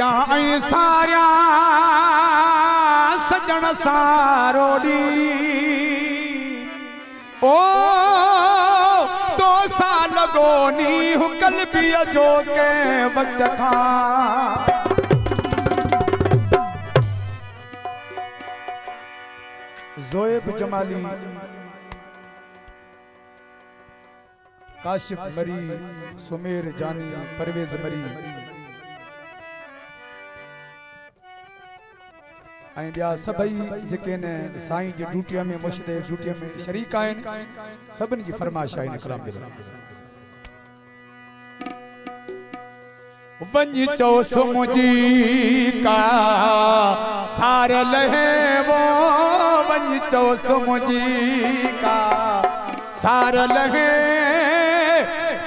आई सारिया सजन सारोड़ी ओ तो सा लगोनी हुकल भी जो के वक्त खा जोएब जमाली काशिफ मरी सुमेर जानी परवेज मरी ॿिया सभई जेके न साईं जी ड्यूटीअ में मुश्तक़ ड्यूटीअ में शरीक आहिनि सभिनी जी फरमाइश आहे इन कलाम जे वञी चओ सुमुजी का सार लहे वो वञी चओ सुमुजी का सार लहे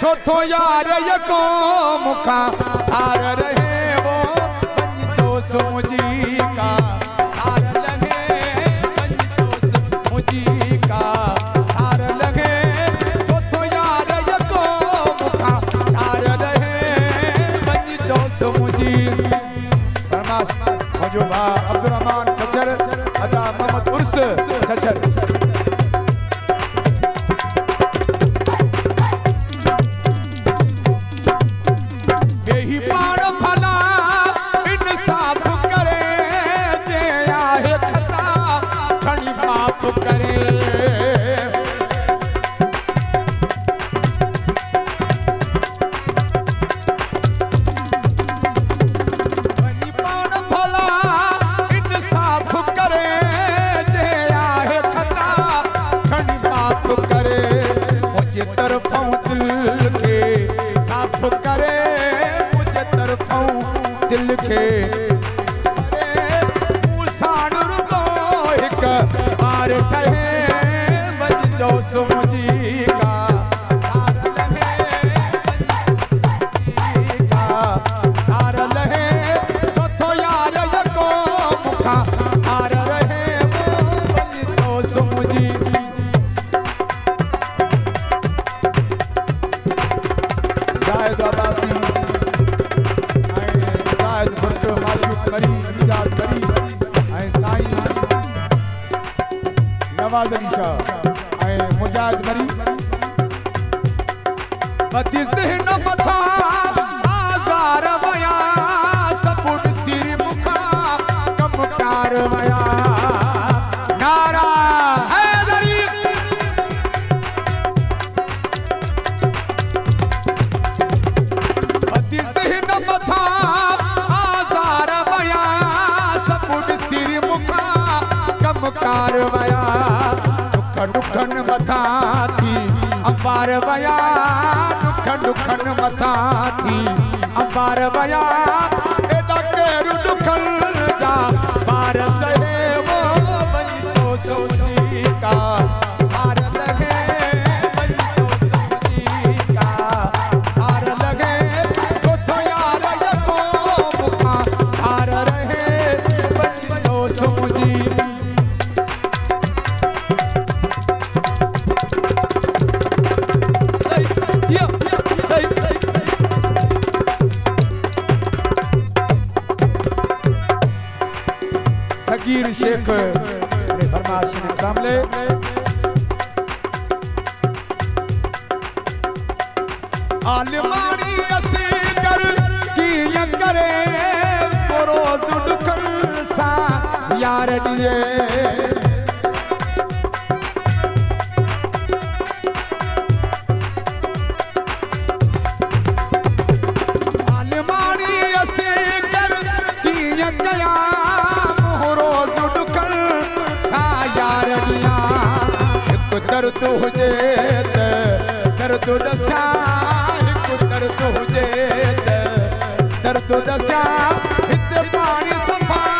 चौथो यार यको मुखा हार रहे वो वञी चओ सुमुजी का अब्दुर्रहमान छछर अदा मोहम्मद उर्स छछर बेही पाण भला इंसाफ करे जे आहे खता खणी माफ करे दिल के साण रुको हिक बार ठहे वञ चओ सुमुजी का सार लहे चौथो यार यको मुखा हार रहे वञ चओ सुमुजी जायद अब्बासी नवाज अली शाह मुजाहिद मरी बदी ज़हन मथा आज़ार वया सबुट सिर मुखा कमकार वया नारा हैदरी बदी ज़हन मथा आज़ार वया सबुट सिर मुखा कमकार वया दुखन मथा थी अंबार वया दुखन मथा थी अंबार वया एदा केरु दुखन जा बार सहे वो वञी चओ सुमुजी का सार लगे वञी चओ सुमुजी का सार लगे चौथो यार यको मुखा हार रहे वञी चओ सुमुजी सगीर शेख ने फरमाइश ने कामले आलिमानी असीगर की करे रोज दुखन सा यार दिए आलिमानी असीगर की कया दर्द हुजे दर्द दस्या दर्द हुजे दर्द दस्या हिते पानी संभाल